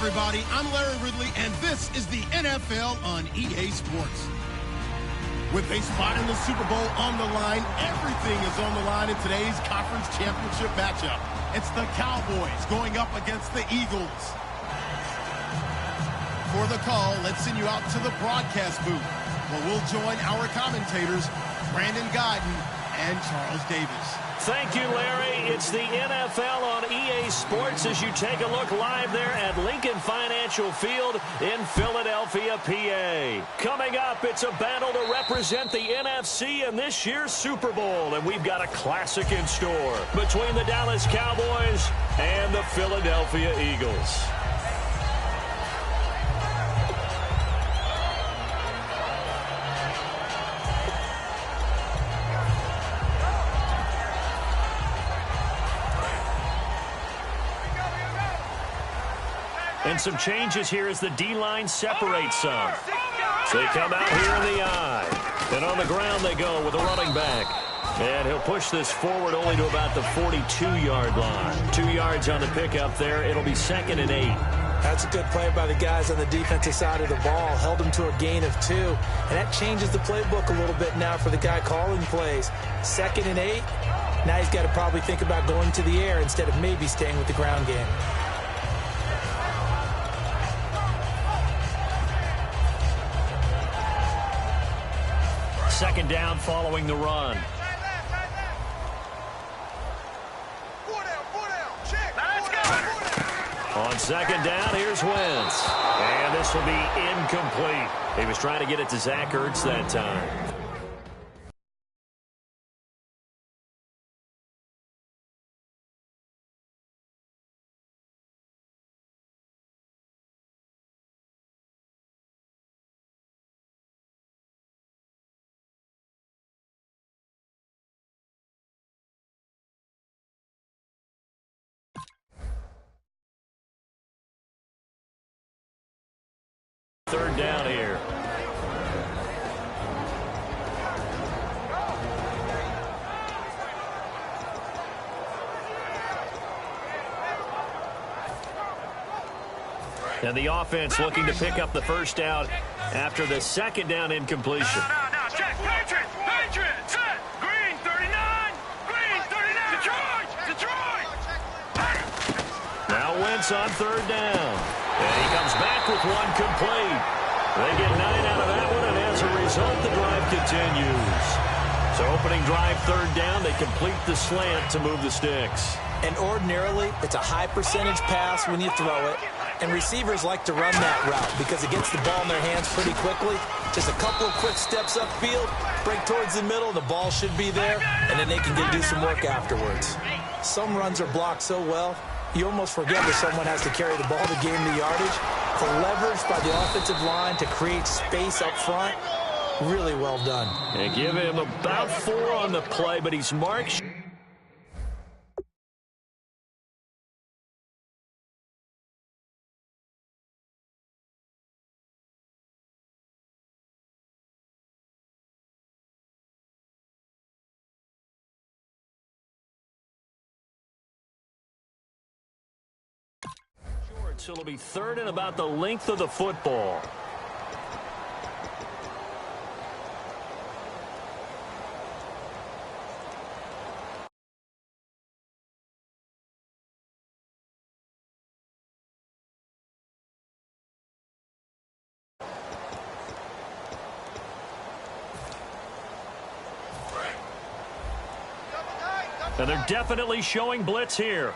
everybody. I'm Larry Ridley, and this is the NFL on EA Sports. With a spot in the Super Bowl on the line, everything is on the line in today's conference championship matchup. It's the Cowboys going up against the Eagles. For the call, let's send you out to the broadcast booth, where we'll join our commentators, Brandon Godden and Charles Davis. Thank you, Larry. It's the NFL on EA Sports as you take a look live there at Lincoln Financial Field in Philadelphia, PA. Coming up, it's a battle to represent the NFC in this year's Super Bowl, and we've got a classic in store between the Dallas Cowboys and the Philadelphia Eagles. And some changes here as the D-line separates some. So they come out here in the eye. And on the ground they go with a running back. And he'll push this forward only to about the 42-yard line. 2 yards on the pickup there. It'll be 2nd and 8. That's a good play by the guys on the defensive side of the ball. Held him to a gain of 2. And that changes the playbook a little bit now for the guy calling plays. 2nd and 8. Now he's got to probably think about going to the air instead of maybe staying with the ground game. Second down following the run. On second down, here's Wentz. And this will be incomplete. He was trying to get it to Zach Ertz that time. Third down here. And the offense looking to pick up the first down after the second down incompletion. No, check. Patriot, set. Green, 39. Green, 39. Detroit. Now Wentz on third down. And he comes back with one complete. They get 9 out of that one, and as a result, the drive continues. So opening drive, third down, they complete the slant to move the sticks. And ordinarily, it's a high percentage pass when you throw it. And receivers like to run that route because it gets the ball in their hands pretty quickly. Just a couple of quick steps upfield, break towards the middle, the ball should be there, and then they can do some work afterwards. Some runs are blocked so well, you almost forget that someone has to carry the ball to gain the yardage. The leverage by the offensive line to create space up front, really well done. And give him about 4 on the play, but he's marked. So it'll be third and about the length of the football. And they're definitely showing blitz here.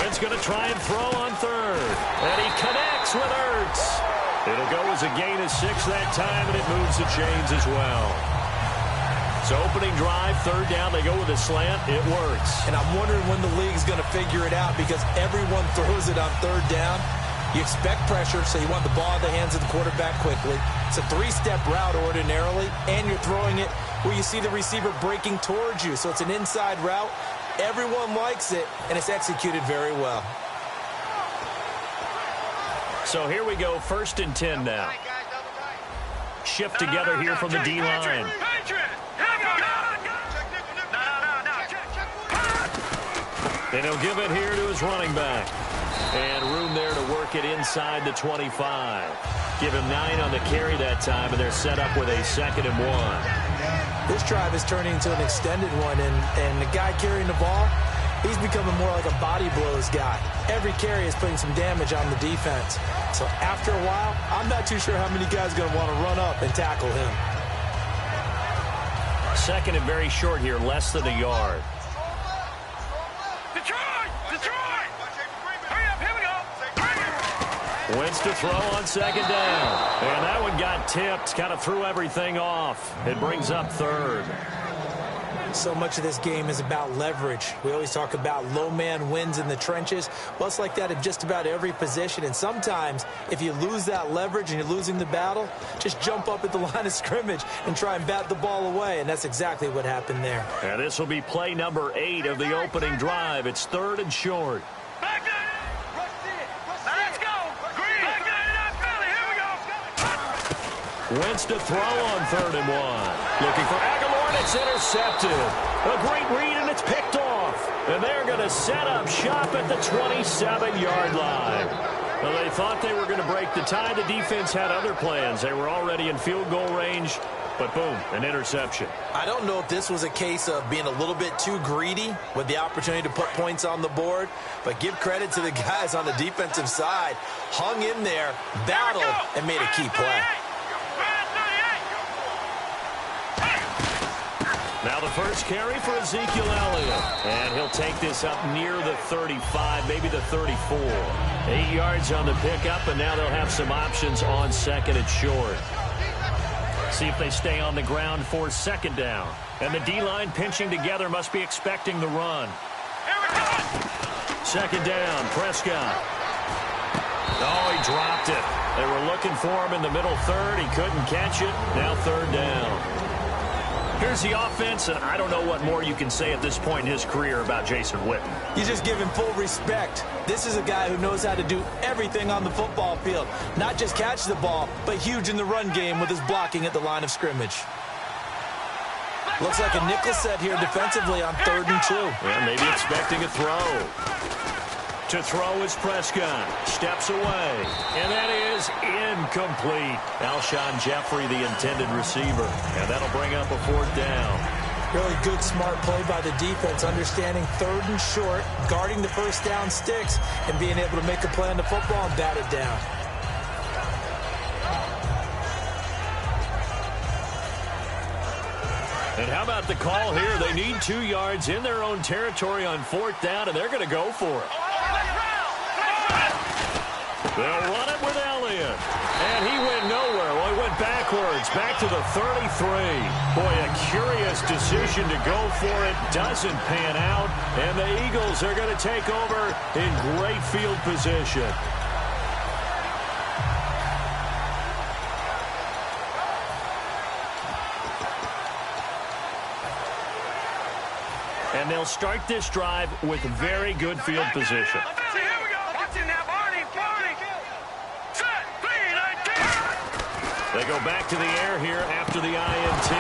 Wentz going to try and throw on third. And he connects with Ertz. It'll go as a gain of 6 that time, and it moves the chains as well. So opening drive, third down, they go with a slant. It works. And I'm wondering when the league's going to figure it out because everyone throws it on third down. You expect pressure, so you want the ball in the hands of the quarterback quickly. It's a 3-step route ordinarily, and you're throwing it where you see the receiver breaking towards you. So it's an inside route. Everyone likes it, and it's executed very well. So here we go, 1st and 10 now. Shift together here from the D-line. And he'll give it here to his running back. And room there to work it inside the 25. Give him 9 on the carry that time, and they're set up with a 2nd and 1. This drive is turning into an extended one, and the guy carrying the ball, he's becoming more like a body blows guy. Every carry is putting some damage on the defense. So after a while, I'm not too sure how many guys are going to want to run up and tackle him. 2nd and very short here, less than a yard. Wins to throw on 2nd down. And that one got tipped, kind of threw everything off. It brings up 3rd. So much of this game is about leverage. We always talk about low man wins in the trenches. Well, it's like that in just about every position. And sometimes, if you lose that leverage and you're losing the battle, just jump up at the line of scrimmage and try and bat the ball away. And that's exactly what happened there. And this will be play number 8 of the opening drive. It's 3rd and short. Wentz to throw on 3rd and 1. Looking for Aguilar, and it's intercepted. A great read, and it's picked off. And they're going to set up shop at the 27-yard line. Well, they thought they were going to break the tie. The defense had other plans. They were already in field goal range, but boom, an interception. I don't know if this was a case of being a little bit too greedy with the opportunity to put points on the board, but give credit to the guys on the defensive side. Hung in there, battled, and made a key play. Now the first carry for Ezekiel Elliott. And he'll take this up near the 35, maybe the 34. 8 yards on the pickup, and now they'll have some options on 2nd and short. See if they stay on the ground for 2nd down. And the D-line pinching together must be expecting the run. 2nd down, Prescott. Oh, he dropped it. They were looking for him in the middle 3rd. He couldn't catch it. Now 3rd down. Here's the offense, and I don't know what more you can say at this point in his career about Jason Witten. You just give him full respect. This is a guy who knows how to do everything on the football field. Not just catch the ball, but huge in the run game with his blocking at the line of scrimmage. Looks like a nickel set here defensively on 3rd and 2. Yeah, maybe expecting a throw. To throw is Prescott. Steps away. And that is incomplete. Alshon Jeffrey, the intended receiver. And that'll bring up a 4th down. Really good, smart play by the defense, understanding 3rd and short, guarding the first down sticks, and being able to make a play on the football and bat it down. And how about the call here? They need 2 yards in their own territory on 4th down, and they're going to go for it. They'll run it with Elliott. And he went nowhere. Well, he went backwards, back to the 33. Boy, a curious decision to go for it. Doesn't pan out. And the Eagles are going to take over in great field position. And they'll start this drive with very good field position. They go back to the air here after the INT.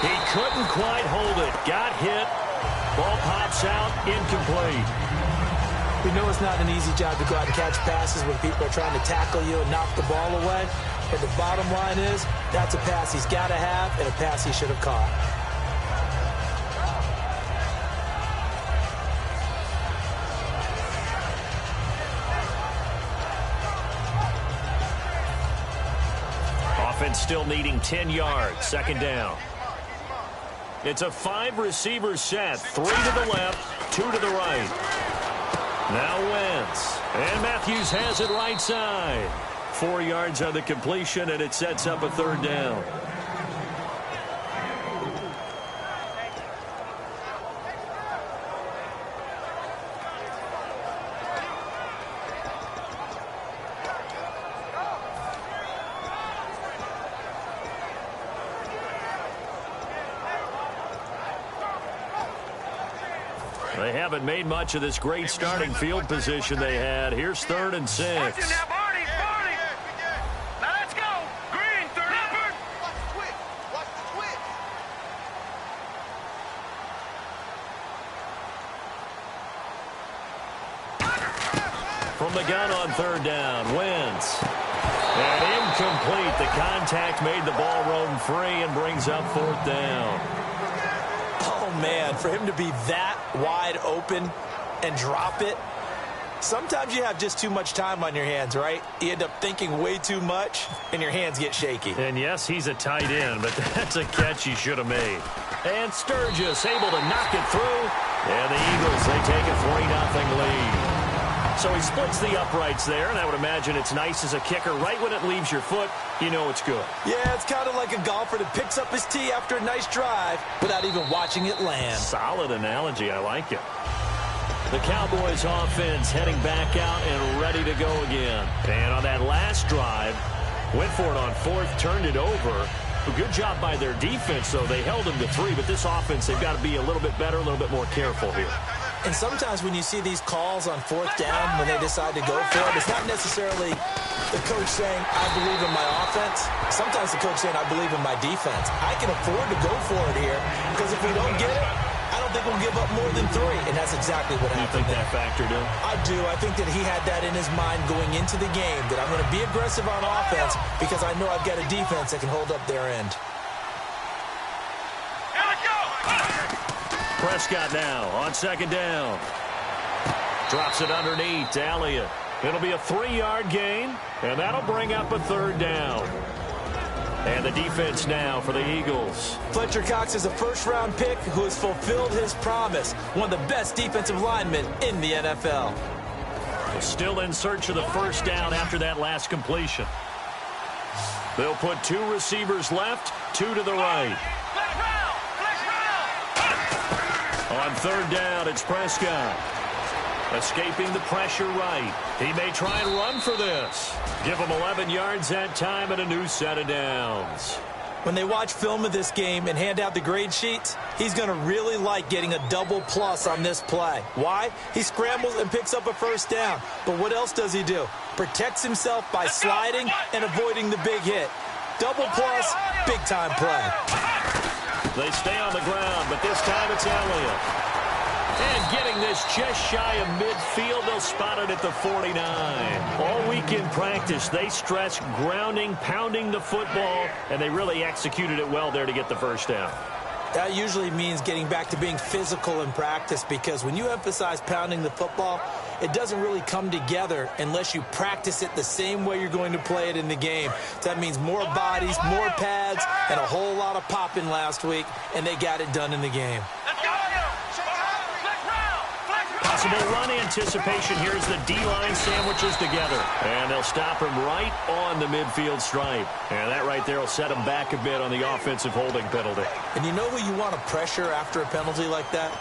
He couldn't quite hold it. Got hit. Ball pops out. Incomplete. We know it's not an easy job to go out and catch passes when people are trying to tackle you and knock the ball away. But the bottom line is, that's a pass he's got to have and a pass he should have caught. Offense still needing 10 yards. 2nd down. It's a 5-receiver set. 3 to the left, 2 to the right. Now Wentz. And Matthews has it right side. 4 yards on the completion, and it sets up a 3rd down. They haven't made much of this great starting field position they had. Here's 3rd and 6. the gun on third down. Wentz. And incomplete. The contact made the ball roam free and brings up fourth down. Oh, man, for him to be that wide open and drop it. Sometimes you have just too much time on your hands, right? You end up thinking way too much, and your hands get shaky. And yes, he's a tight end, but that's a catch he should have made. And Sturgis able to knock it through. And the Eagles, they take a 3-0 lead. So he splits the uprights there, and I would imagine it's nice as a kicker. Right when it leaves your foot, you know it's good. Yeah, it's kind of like a golfer that picks up his tee after a nice drive without even watching it land. Solid analogy. I like it. The Cowboys offense heading back out and ready to go again. And on that last drive, went for it on fourth, turned it over. A good job by their defense, though. They held them to 3, but this offense, they've got to be a little bit better, a little bit more careful here. And sometimes when you see these calls on fourth down, when they decide to go for it, it's not necessarily the coach saying, I believe in my offense. Sometimes the coach saying, I believe in my defense. I can afford to go for it here, because if we don't get it, I don't think we'll give up more than 3. And that's exactly what happened. You think that factored in? I do. I think that he had that in his mind going into the game, that I'm going to be aggressive on offense because I know I've got a defense that can hold up their end. Prescott now on second down. Drops it underneath to Elliott. It'll be a 3-yard gain, and that'll bring up a third down. And the defense now for the Eagles. Fletcher Cox is a first-round pick who has fulfilled his promise. One of the best defensive linemen in the NFL. Still in search of the first down after that last completion. They'll put 2 receivers left, 2 to the right. On third down, it's Prescott. Escaping the pressure right. He may try and run for this. Give him 11 yards that time and a new set of downs. When they watch film of this game and hand out the grade sheets, he's going to really like getting a double plus on this play. Why? He scrambles and picks up a first down. But what else does he do? Protects himself by sliding and avoiding the big hit. Double plus, big-time play. They stay on the ground, but this time it's Elliott. And getting this just shy of midfield, they'll spot it at the 49. All week in practice, they stress grounding, pounding the football, and they really executed it well there to get the first down. That usually means getting back to being physical in practice, because when you emphasize pounding the football, it doesn't really come together unless you practice it the same way you're going to play it in the game. So that means more bodies, more pads, and a whole lot of popping last week, and they got it done in the game. Possible run anticipation here as the D-line sandwiches together. And they'll stop him right on the midfield stripe. And that right there will set him back a bit on the offensive holding penalty. And you know who you want to pressure after a penalty like that?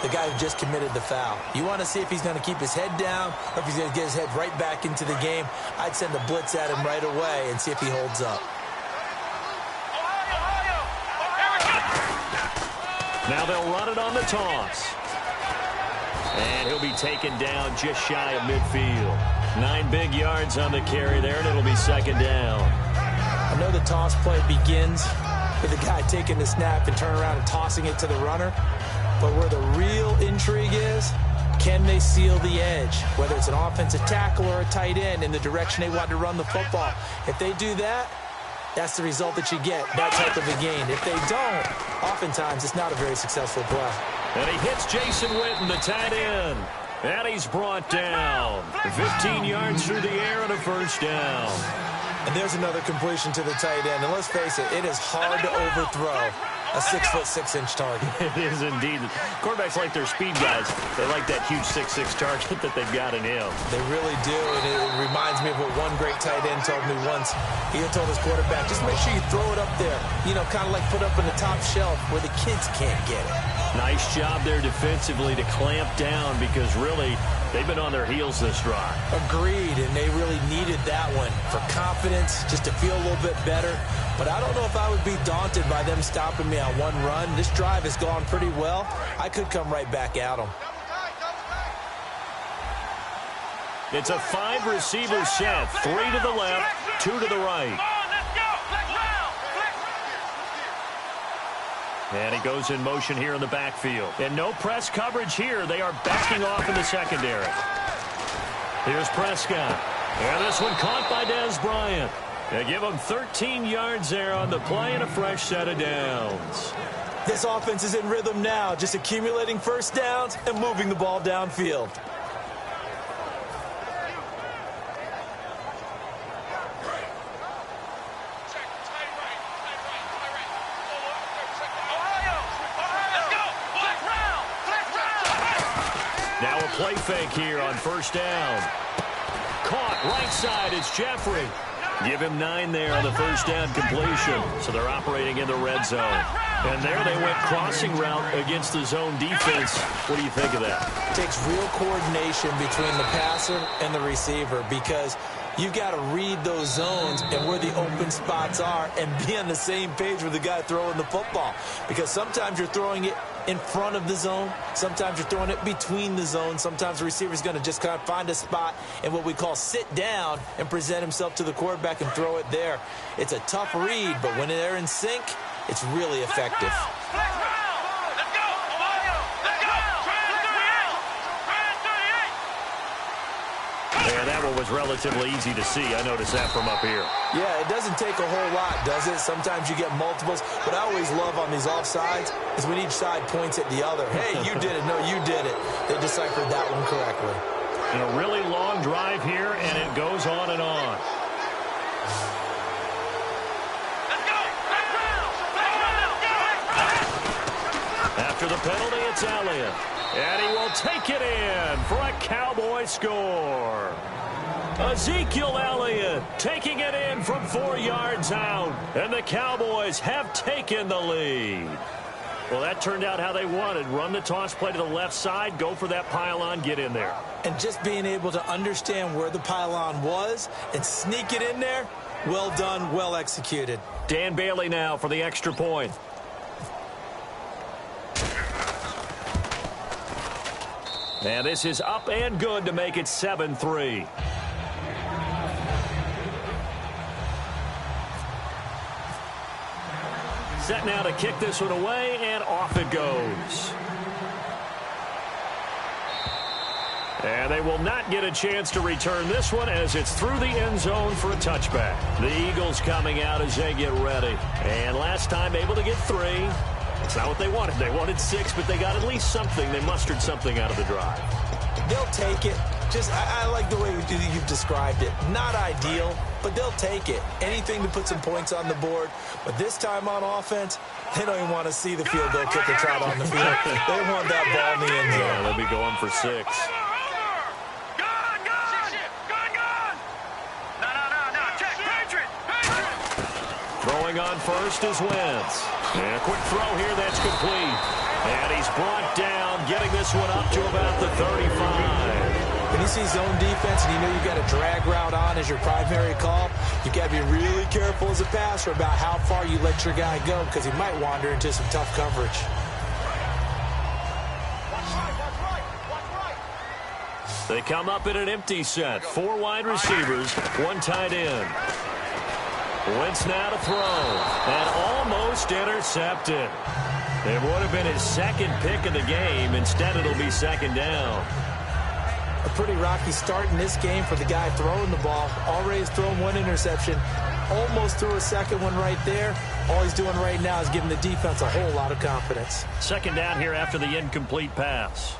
The guy who just committed the foul. You want to see if he's going to keep his head down or if he's going to get his head right back into the game. I'd send a blitz at him right away and see if he holds up. Now they'll run it on the toss. And he'll be taken down just shy of midfield. 9 big yards on the carry there, and it'll be second down. I know the toss play begins with the guy taking the snap and turning around and tossing it to the runner. But where the real intrigue is, can they seal the edge? Whether it's an offensive tackle or a tight end in the direction they want to run the football. If they do that, that's the result that you get, that type of a gain. If they don't, oftentimes it's not a very successful play. And he hits Jason Witten, the tight end. And he's brought down. 15 yards through the air and a first down. And there's another completion to the tight end. And let's face it, it is hard to overthrow a 6'6" target. It is indeed. Quarterbacks like their speed guys. They like that huge 6'6" target that they've got in him. They really do, and it reminds me of what one great tight end told me once. He had told his quarterback, just make sure you throw it up there. You know, kind of like put up in the top shelf where the kids can't get it. Nice job there defensively to clamp down, because really they've been on their heels this drive. Agreed, and they really needed that one for confidence, just to feel a little bit better. But I don't know if I would be daunted by them stopping me on one run. This drive has gone pretty well. I could come right back at them. It's a 5-receiver set. 3 to the left, 2 to the right. And he goes in motion here in the backfield. And no press coverage here. They are backing off in the secondary. Here's Prescott. And this one caught by Dez Bryant. They give him 13 yards there on the play and a fresh set of downs. This offense is in rhythm now, just accumulating first downs and moving the ball downfield. Now a play fake here on first down. Caught right side, it's Jeffrey. Give him 9 there on the first down completion. So they're operating in the red zone. And there they went crossing route against the zone defense. What do you think of that? It takes real coordination between the passer and the receiver because you've got to read those zones and where the open spots are and be on the same page with the guy throwing the football. Because sometimes you're throwing it in front of the zone. Sometimes you're throwing it between the zones. Sometimes the receiver's going to just kind of find a spot and what we call sit down and present himself to the quarterback and throw it there. It's a tough read, but when they're in sync, it's really effective. Yeah, that one was relatively easy to see. I noticed that from up here. Yeah, it doesn't take a whole lot, does it? Sometimes you get multiples. What I always love on these offsides is when each side points at the other. Hey, you did it. No, you did it. They deciphered that one correctly. And a really long drive here, and it goes on and on. After the penalty, it's Elliott. And he will take it in for a Cowboy score. Ezekiel Elliott taking it in from 4 yards out. And the Cowboys have taken the lead. Well, that turned out how they wanted. Run the toss play to the left side, go for that pylon, get in there. And just being able to understand where the pylon was and sneak it in there, well done, well executed. Dan Bailey now for the extra point. And this is up and good to make it 7-3. Set now to kick this one away, and off it goes. And they will not get a chance to return this one as it's through the end zone for a touchback. The Eagles coming out as they get ready. And last time able to get 3. It's not what they wanted. They wanted 6, but they got at least something. They mustered something out of the drive. They'll take it. I like the way you've described it. Not ideal, but they'll take it. Anything to put some points on the board. But this time on offense, they don't even want to see the field goal kicker trot on the field. They want that ball in the end zone. Yeah, they'll be going for 6. Throwing on first is Wentz. And a quick throw here that's complete. And he's brought down, getting this one up to about the 35. When you see zone defense and you know you've got a drag route on as your primary call, you've got to be really careful as a passer about how far you let your guy go because he might wander into some tough coverage. They come up in an empty set. 4 wide receivers, 1 tight end. Wentz now to throw, and almost intercepted. It would have been his second pick of the game. Instead, it'll be second down. A pretty rocky start in this game for the guy throwing the ball. Already has thrown 1 interception. Almost threw a second one right there. All he's doing right now is giving the defense a whole lot of confidence. Second down here after the incomplete pass.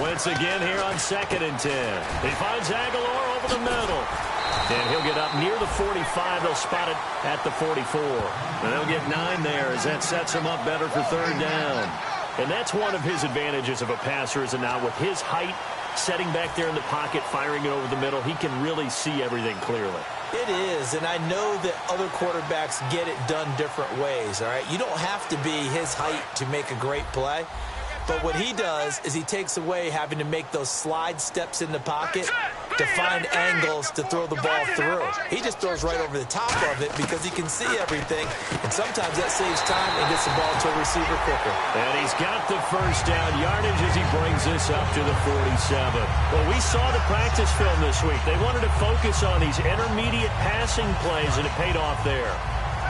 Wentz again here on 2nd and 10. He finds Aguilar over the middle. And he'll get up near the 45. They'll spot it at the 44. And they'll get 9 there as that sets him up better for third down. And that's one of his advantages of a passer, is that now with his height, setting back there in the pocket, firing it over the middle, he can really see everything clearly. It is, and I know that other quarterbacks get it done different ways, all right? You don't have to be his height to make a great play. But what he does is he takes away having to make those slide steps in the pocket to find angles to throw the ball through. He just throws right over the top of it because he can see everything, and sometimes that saves time and gets the ball to a receiver quicker. And he's got the first down yardage as he brings this up to the 47. Well, we saw the practice film this week. They wanted to focus on these intermediate passing plays, and it paid off there.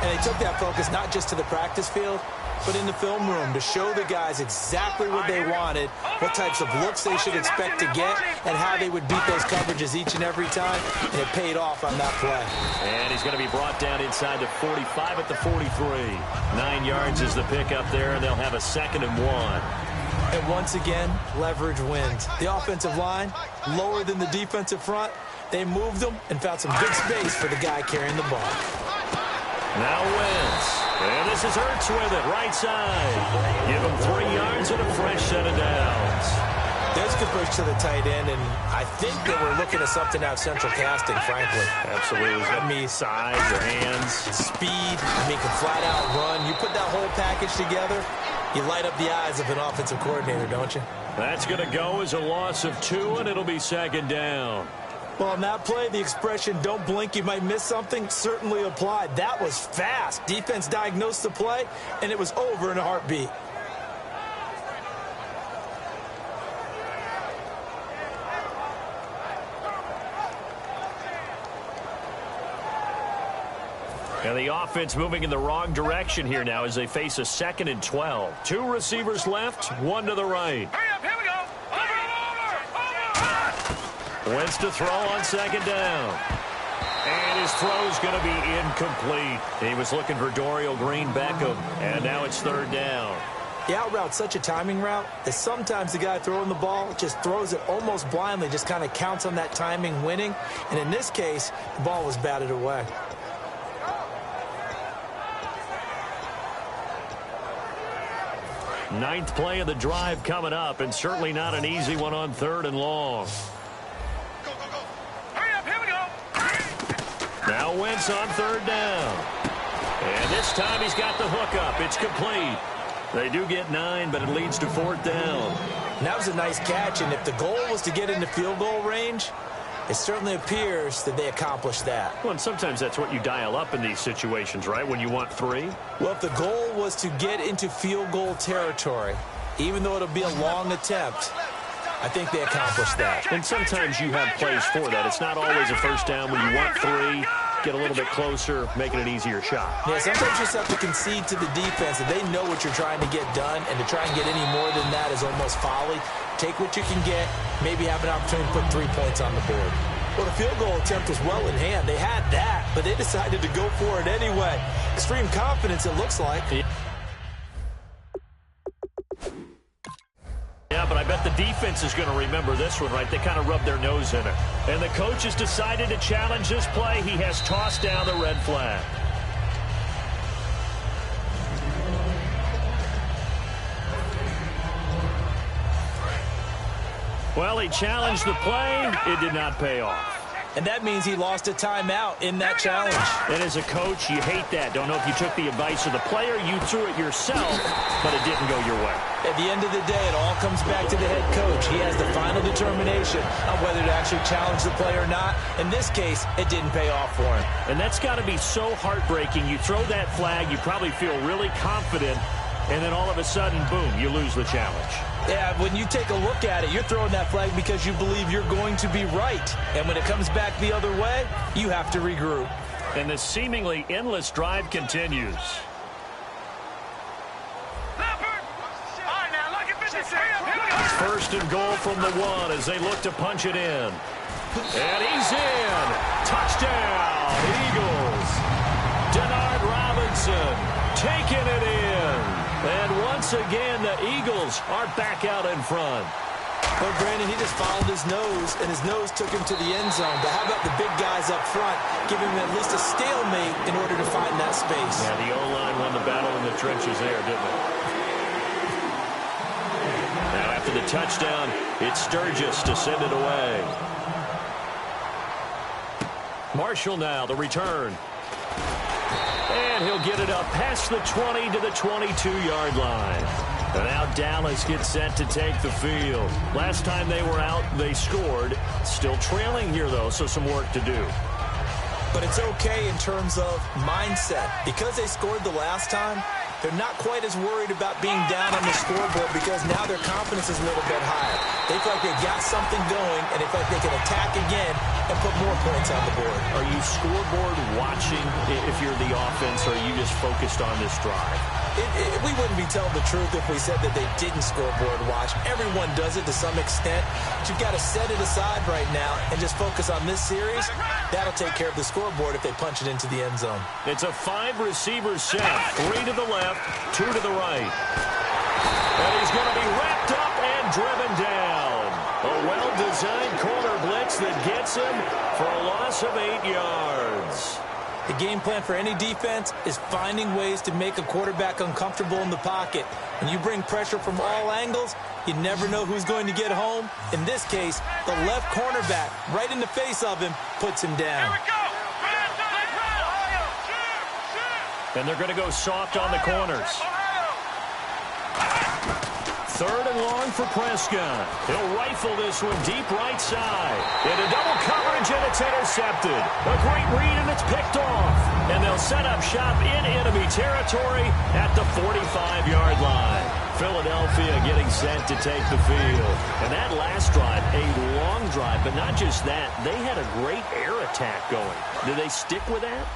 And they took that focus not just to the practice field, but in the film room to show the guys exactly what they wanted, what types of looks they should expect to get, and how they would beat those coverages each and every time, and it paid off on that play. And he's going to be brought down inside the 45 at the 43. 9 yards is the pickup there, and they'll have a 2nd and 1. And once again, leverage wins. The offensive line, lower than the defensive front, they moved them and found some good space for the guy carrying the ball. Now Wentz. And this is Ertz with it, right side. Give him 3 yards and a fresh set of downs. There's a good push to the tight end, and I think that we're looking at something out of central casting, frankly. Absolutely. I mean, size, the hands. Speed, I mean, can flat out run. You put that whole package together, you light up the eyes of an offensive coordinator, don't you? That's going to go as a loss of 2, and it'll be 2nd down. Well, on that play, the expression, don't blink, you might miss something, certainly applied. That was fast. Defense diagnosed the play, and it was over in a heartbeat. And the offense moving in the wrong direction here now as they face a 2nd and 12. 2 receivers left, 1 to the right. Hurry up, here we go. Over. Wentz to throw on 2nd down. And his throw's going to be incomplete. He was looking for Dorial Green-Beckham, and now it's 3rd down. The out route's such a timing route that sometimes the guy throwing the ball just throws it almost blindly, just kind of counts on that timing winning. And in this case, the ball was batted away. Ninth play of the drive coming up, and certainly not an easy one on 3rd and long. Hurry up, here we go. Now Wentz on 3rd down. And this time he's got the hook up. It's complete. They do get 9, but it leads to 4th down. And that was a nice catch, and if the goal was to get into field goal range, it certainly appears that they accomplished that. Well, and sometimes that's what you dial up in these situations, right, when you want 3? Well, if the goal was to get into field goal territory, even though it'll be a long attempt, I think they accomplished that. And sometimes you have plays for that. It's not always a 1st down when you want 3. Get a little bit closer, making an easier shot. Yeah, sometimes you just have to concede to the defense that they know what you're trying to get done, and to try and get any more than that is almost folly. Take what you can get, maybe have an opportunity to put 3 points on the board. Well, the field goal attempt was well in hand. They had that, but they decided to go for it anyway. Extreme confidence, it looks like. Yeah, but I bet the defense is going to remember this one, right? They kind of rubbed their nose in it. And the coach has decided to challenge this play. He has tossed down the red flag. Well, he challenged the play. It did not pay off. And that means he lost a timeout in that challenge. And as a coach, you hate that. Don't know if you took the advice of the player, you threw it yourself, but it didn't go your way. At the end of the day, it all comes back to the head coach. He has the final determination on whether to actually challenge the play or not. In this case, it didn't pay off for him. And that's got to be so heartbreaking. You throw that flag, you probably feel really confident, and then all of a sudden, boom, you lose the challenge. Yeah, when you take a look at it, you're throwing that flag because you believe you're going to be right. And when it comes back the other way, you have to regroup. And the seemingly endless drive continues. First and goal from the 1 as they look to punch it in. And he's in. Touchdown, Eagles. Denard Robinson taking it in. And once again, the Eagles are back out in front. Well, Brandon, he just followed his nose, and his nose took him to the end zone. But how about the big guys up front, giving him at least a stalemate in order to find that space? Yeah, the O-line won the battle in the trenches there, didn't it? Now, after the touchdown, it's Sturgis to send it away. Marshall now, the return. And he'll get it up past the 20 to the 22-yard line. And now Dallas gets set to take the field. Last time they were out, they scored. Still trailing here, though, so some work to do. But it's okay in terms of mindset. Because they scored the last time, they're not quite as worried about being down on the scoreboard because now their confidence is a little bit higher. They feel like they got something going, and they feel like they can attack again and put more points on the board. Are you scoreboard watching if you're the offense, or are you just focused on this drive? We wouldn't be telling the truth if we said that they didn't scoreboard watch. Everyone does it to some extent. But you've got to set it aside right now and just focus on this series. That'll take care of the scoreboard if they punch it into the end zone. It's a 5-receiver set. 3 to the left, 2 to the right. And he's going to be wrapped up and driven down. A well-designed corner blitz that gets him for a loss of 8 yards. The game plan for any defense is finding ways to make a quarterback uncomfortable in the pocket. When you bring pressure from all angles, you never know who's going to get home. In this case, the left cornerback, right in the face of him, puts him down. And they're going to go soft on the corners. 3rd and long for Prescott. He'll rifle this one deep right side. Into double coverage, and it's intercepted. A great read, and it's picked off. And they'll set up shop in enemy territory at the 45-yard line. Philadelphia getting set to take the field. And that last drive, a long drive, but not just that. They had a great air attack going. Do they stick with that?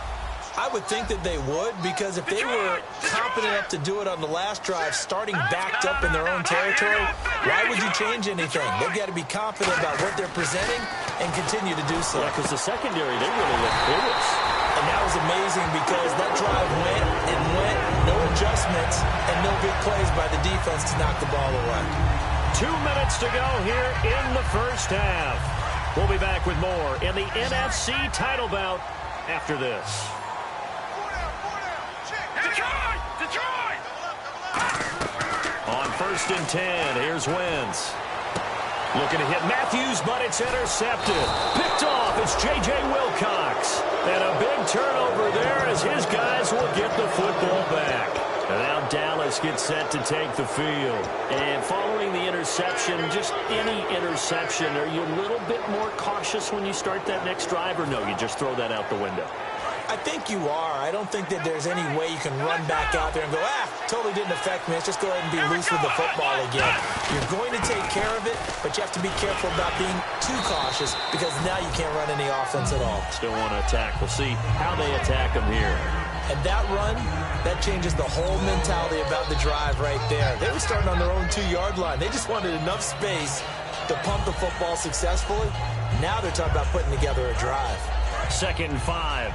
I would think that they would, because if they were confident enough to do it on the last drive, starting backed up in their own territory, why would you change anything? They've got to be confident about what they're presenting and continue to do so. Yeah, because the secondary, they really look clueless. And that was amazing because that drive went and went, no adjustments, and no big plays by the defense to knock the ball away. 2 minutes to go here in the first half. We'll be back with more in the NFC title bout after this. Detroit! On 1st and 10, here's Wentz. Looking to hit Matthews, but it's intercepted. Picked off, it's J.J. Wilcox. And a big turnover there as his guys will get the football back. And now Dallas gets set to take the field. And following the interception, just any interception, are you a little bit more cautious when you start that next drive, or no, you just throw that out the window? I think you are. I don't think that there's any way you can run back out there and go, totally didn't affect me. Let's just go ahead and be loose with the football again. You're going to take care of it, but you have to be careful about being too cautious, because now you can't run any offense at all. Still want to attack. We'll see how they attack them here. And that run, that changes the whole mentality about the drive right there. They were starting on their own 2-yard line. They just wanted enough space to pump the football successfully. Now they're talking about putting together a drive. 2nd and 5.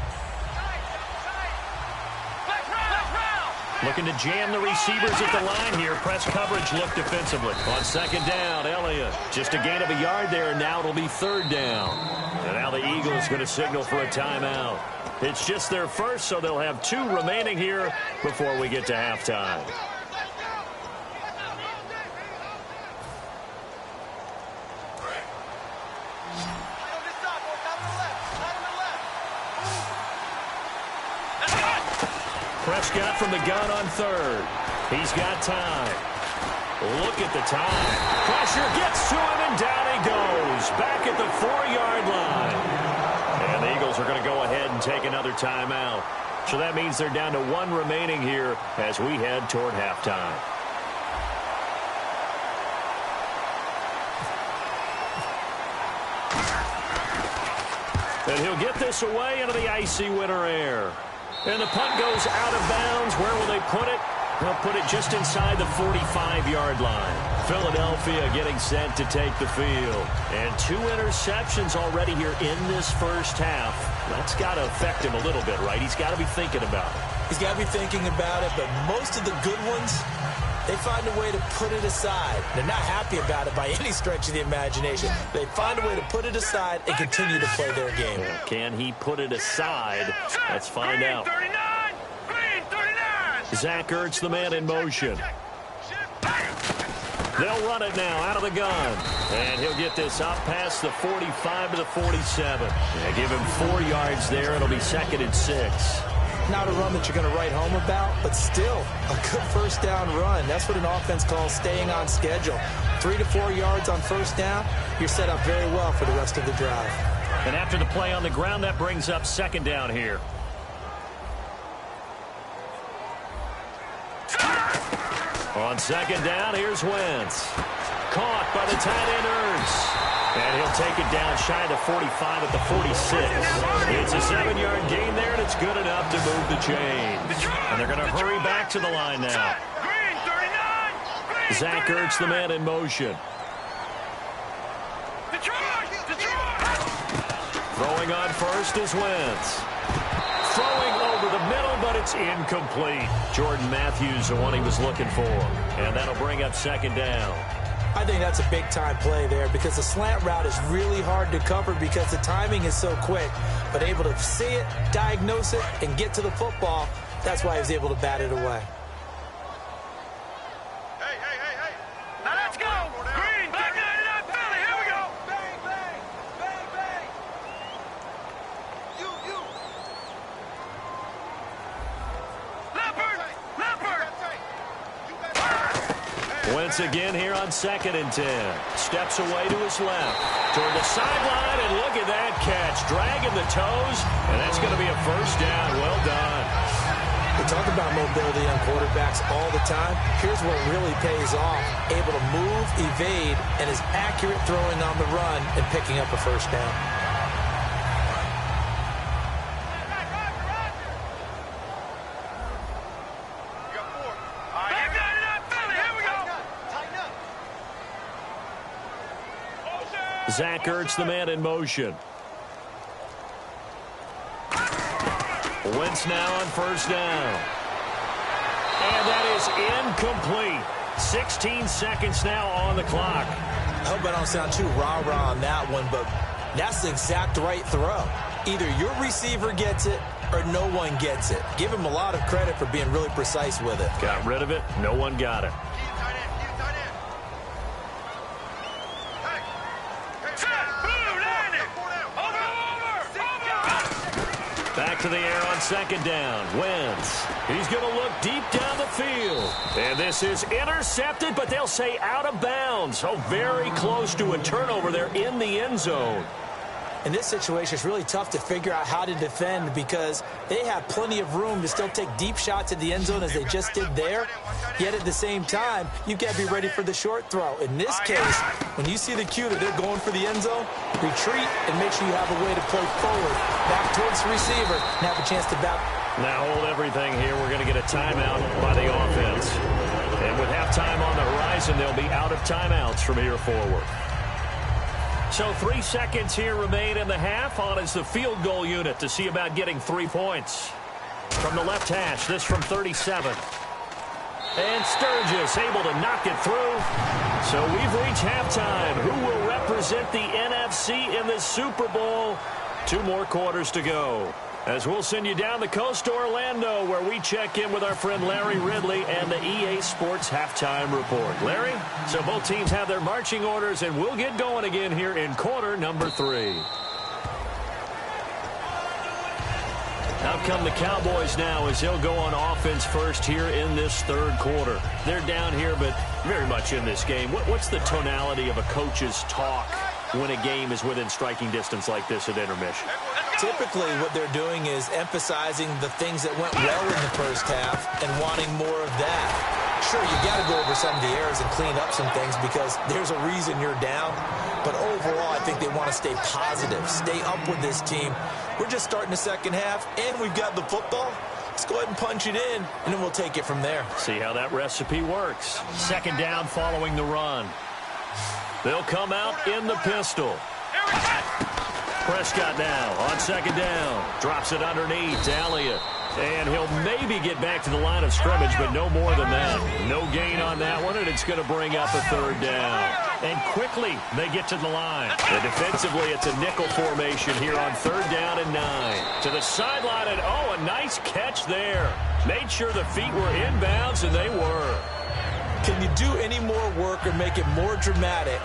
Looking to jam the receivers at the line here. Press coverage look defensively. On 2nd down, Elliott. Just a gain of a yard there, and now it'll be 3rd down. And now the Eagles going to signal for a timeout. It's just their first, so they'll have 2 remaining here before we get to halftime. Prescott from the gun on 3rd. He's got time. Look at the time. Pressure gets to him, and down he goes. Back at the 4-yard line. And the Eagles are going to go ahead and take another timeout. So that means they're down to 1 remaining here as we head toward halftime. And he'll get this away into the icy winter air. And the punt goes out of bounds. Where will they put it? They'll put it just inside the 45-yard line. Philadelphia getting set to take the field. And 2 interceptions already here in this first half. That's got to affect him a little bit, right? He's got to be thinking about it. He's got to be thinking about it, but most of the good ones, they find a way to put it aside. They're not happy about it by any stretch of the imagination. They find a way to put it aside and continue to play their game. Can he put it aside? Let's find out. Zach Ertz, the man in motion. They'll run it now out of the gun. And he'll get this up past the 45 to the 47. They give him 4 yards there. It'll be 2nd and 6. Not a run that you're going to write home about, but still a good first down run. That's what an offense calls staying on schedule. 3 to 4 yards on first down, you're set up very well for the rest of the drive. And after the play on the ground, that brings up 2nd down here. On 2nd down, here's Wentz. Caught by the tight end, Ertz. And he'll take it down shy of the 45 at the 46. It's a 7-yard gain there, and it's good enough to move the chains. And they're going to hurry back to the line now. Zach Ertz, the man in motion. Throwing on first is Wentz. Throwing over the middle, but it's incomplete. Jordan Matthews, the one he was looking for. And that'll bring up second down. I think that's a big-time play there because the slant route is really hard to cover because the timing is so quick. But able to see it, diagnose it, and get to the football, that's why he was able to bat it away. Hey. Now let's go. Green, back in that Philly. Here we go. Bang, bang. Bang, bang. You. Leopard. Wentz again here on 2nd and 10. Steps away to his left. Toward the sideline, and look at that catch. Dragging the toes, and that's going to be a first down. Well done. We talk about mobility on quarterbacks all the time. Here's where it really pays off. Able to move, evade, and is accurate throwing on the run and picking up a first down. Zach Ertz, the man in motion. Wentz now on first down. And that is incomplete. 16 seconds now on the clock. I hope I don't sound too rah-rah on that one, but that's the exact right throw. Either your receiver gets it or no one gets it. Give him a lot of credit for being really precise with it. Got rid of it. No one got it. Back to the air on second down. Wentz. He's going to look deep down the field. And this is intercepted, but they'll say out of bounds. So very close to a turnover there in the end zone. In this situation, it's really tough to figure out how to defend because they have plenty of room to still take deep shots at the end zone as they just did there. Yet at the same time, you've got to be ready for the short throw. In this case, when you see the cue that they're going for the end zone, retreat and make sure you have a way to play forward, back towards the receiver, and have a chance to back. Now hold everything here. We're going to get a timeout by the offense. And with halftime on the horizon, they'll be out of timeouts from here forward. So 3 seconds here remain in the half. On is the field goal unit to see about getting 3 points. From the left hash, this from 37. And Sturgis able to knock it through. So we've reached halftime. Who will represent the NFC in the Super Bowl? 2 more quarters to go. As we'll send you down the coast to Orlando, where we check in with our friend Larry Ridley and the EA Sports Halftime Report. Larry, so both teams have their marching orders, and we'll get going again here in quarter number 3. Out come the Cowboys now as they'll go on offense first here in this third quarter. They're down here, but very much in this game. What's the tonality of a coach's talk when a game is within striking distance like this at intermission? Typically, what they're doing is emphasizing the things that went well in the first half and wanting more of that. Sure, you got to go over some of the errors and clean up some things because there's a reason you're down. But overall, I think they want to stay positive, stay up with this team. We're just starting the second half, and we've got the football. Let's go ahead and punch it in, and then we'll take it from there. See how that recipe works. Second down following the run. They'll come out in the pistol. Prescott now on second down. Drops it underneath to Elliott. And he'll maybe get back to the line of scrimmage, but no more than that. No gain on that one, and it's going to bring up a third down. And quickly, they get to the line. And defensively, it's a nickel formation here on third down and 9. To the sideline, and oh, a nice catch there. Made sure the feet were inbounds, and they were. Can you do any more work or make it more dramatic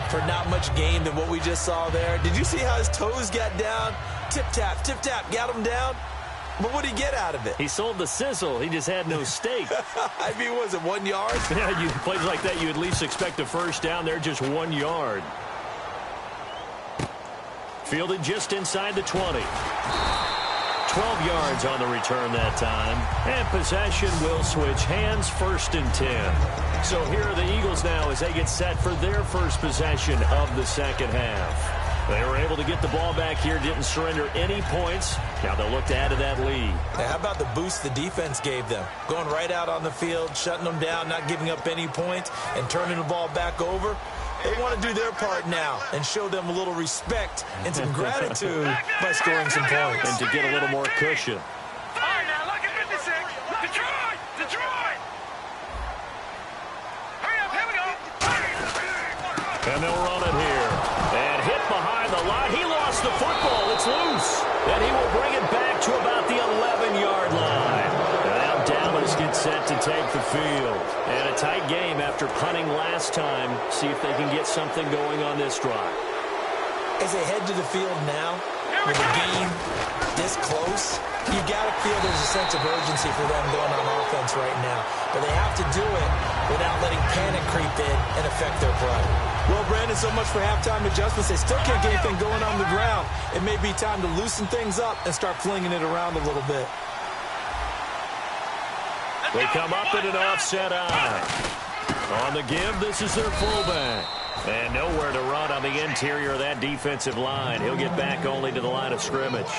for not much gain than what we just saw there? Did you see how his toes got down? Tip-tap, got him down. But what did he get out of it? He sold the sizzle. He just had no steak. I mean, was it 1 yard? Yeah, you plays like that, you at least expect a first down. They're just 1 yard. Fielded just inside the 20. 12 yards on the return that time. And possession will switch hands, 1st and 10. So here are the Eagles now as they get set for their first possession of the second half. They were able to get the ball back here, didn't surrender any points. Now they'll look to add to that lead. Now, how about the boost the defense gave them? Going right out on the field, shutting them down, not giving up any points, and turning the ball back over. They want to do their part now and show them a little respect and some gratitude by scoring some points. And to get a little more cushion. All right, now, look at 56. Detroit! Detroit! Hurry up, here we go. And they'll run it here. And hit behind the line. He lost the football. It's loose. And he will bring it back to about the 11-yard line. Now Dallas gets set to take the field. And a tight game after punting last time. See if they can get something going on this drive. As they head to the field now, with the game this close, you got to feel there's a sense of urgency for them going on offense right now. But they have to do it without letting panic creep in and affect their play. Well, Brandon, so much for halftime adjustments. They still can't get anything going on the ground. It may be time to loosen things up and start flinging it around a little bit. They come up in an offset eye. On the give, this is their fullback. And nowhere to run on the interior of that defensive line. He'll get back only to the line of scrimmage.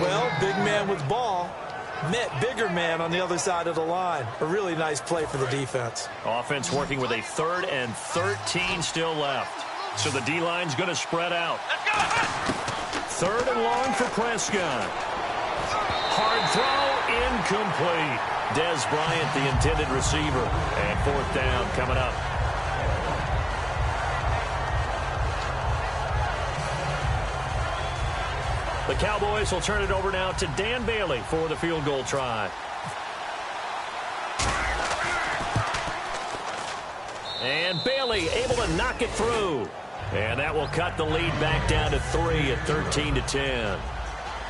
Well, big man with ball met bigger man on the other side of the line. A really nice play for the defense. Offense working with a 3rd and 13 still left. So the D-line's going to spread out. 3rd and long for Prescott. Hard throw, incomplete. Dez Bryant, the intended receiver. And 4th down coming up. The Cowboys will turn it over now to Dan Bailey for the field goal try. And Bailey able to knock it through. And that will cut the lead back down to 3 at 13-10.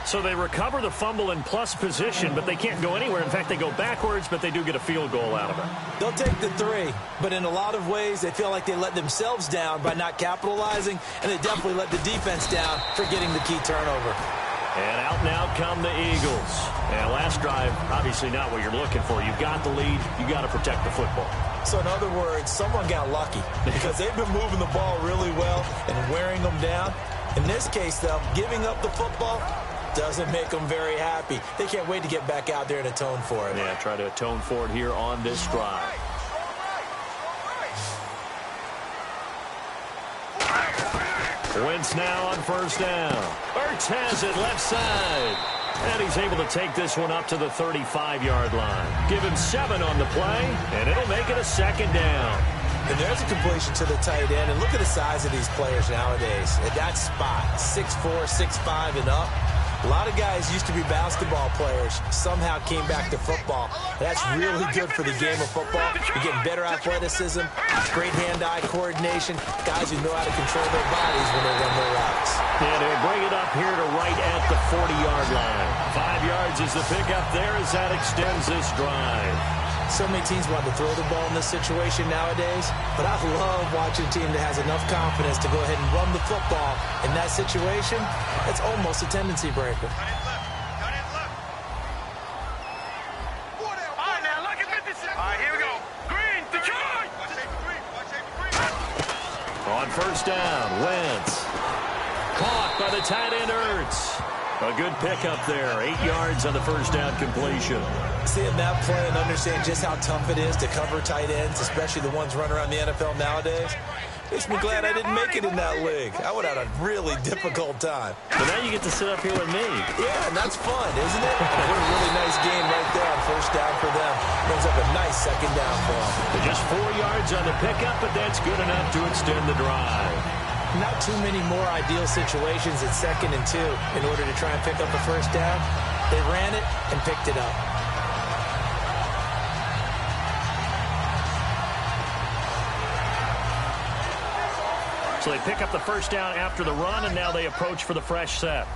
So they recover the fumble in plus position, but they can't go anywhere. In fact, they go backwards, but they do get a field goal out of it. They'll take the 3, but in a lot of ways, they feel like they let themselves down by not capitalizing, and they definitely let the defense down for getting the key turnover. And out and out come the Eagles. And last drive, obviously not what you're looking for. You've got the lead. You've got to protect the football. So in other words, someone got lucky because they've been moving the ball really well and wearing them down. In this case, though, giving up the football doesn't make them very happy. They can't wait to get back out there and atone for it. Yeah, try to atone for it here on this drive. Wentz now on 1st down. Ertz has it left side. And he's able to take this one up to the 35-yard line. Give him 7 on the play, and it'll make it a 2nd down. And there's a completion to the tight end. And look at the size of these players nowadays. At that spot, 6'4", 6'5", and up. A lot of guys used to be basketball players, somehow came back to football. That's really good for the game of football. You're getting better athleticism, great hand-eye coordination, guys who know how to control their bodies when they run their routes. And he'll bring it up here to right at the 40-yard line. 5 yards is the pickup there as that extends this drive. So many teams want to throw the ball in this situation nowadays, but I love watching a team that has enough confidence to go ahead and run the football. In that situation, it's almost a tendency breaker. All right, now, look at 56. All right, here we go. Green, Detroit! On 1st down, Wentz. Caught by the tight end, Ertz. A good pickup there. 8 yards on the 1st down completion. Seeing that play and understand just how tough it is to cover tight ends, especially the ones running around the NFL nowadays, makes me glad I didn't make it in that league. I would have had a really difficult time. But now you get to sit up here with me. Yeah, and that's fun, isn't it? And what a really nice game right there on 1st down for them. Brings up a nice 2nd down for them. Just 4 yards on the pickup, but that's good enough to extend the drive. Not too many more ideal situations at 2nd and 2 in order to try and pick up the 1st down. They ran it and picked it up. So they pick up the 1st down after the run, and now they approach for the fresh set.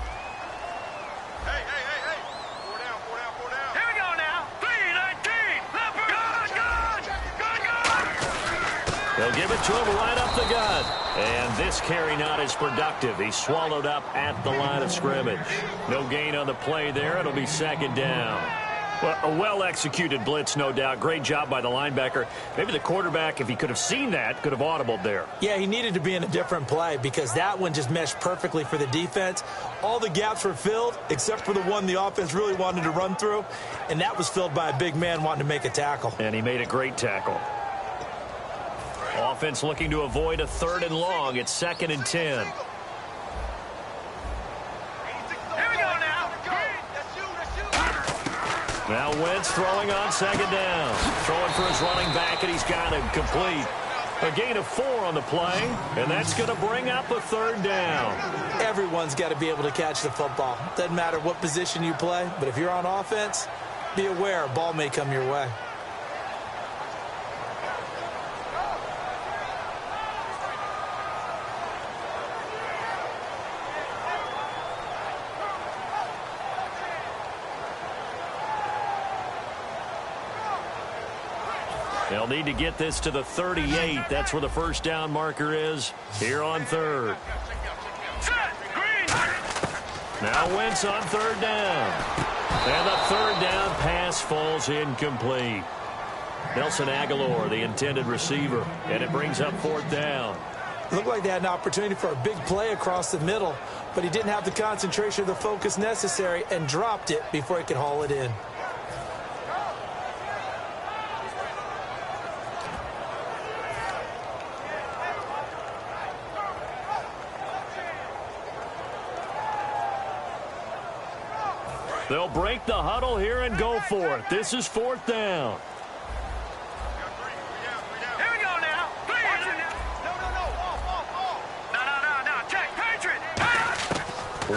Hey. 4 down. Here we go now. 3-19. Good. They'll give it to him right up the gut. And this carry not as productive. He's swallowed up at the line of scrimmage. No gain on the play there. It'll be 2nd down. Well, a well-executed blitz, no doubt. Great job by the linebacker. Maybe the quarterback, if he could have seen that, could have audibled there. Yeah, he needed to be in a different play because that one just meshed perfectly for the defense. All the gaps were filled except for the one the offense really wanted to run through, and that was filled by a big man wanting to make a tackle. And he made a great tackle. Offense looking to avoid a 3rd and long. It's 2nd and 10. Now Wentz throwing on 2nd down. Throwing for his running back, and he's got him complete. A gain of 4 on the play, and that's going to bring up a 3rd down. Everyone's got to be able to catch the football. Doesn't matter what position you play, but if you're on offense, be aware a ball may come your way. They'll need to get this to the 38. That's where the 1st down marker is here on 3rd. Now Wentz on 3rd down. And the 3rd down pass falls incomplete. Nelson Aguilar, the intended receiver, and it brings up 4th down. Looked like they had an opportunity for a big play across the middle, but he didn't have the concentration or the focus necessary and dropped it before he could haul it in. They'll break the huddle here and go for it. This is 4th down. Here we go now. Please. No. Check. Patriot.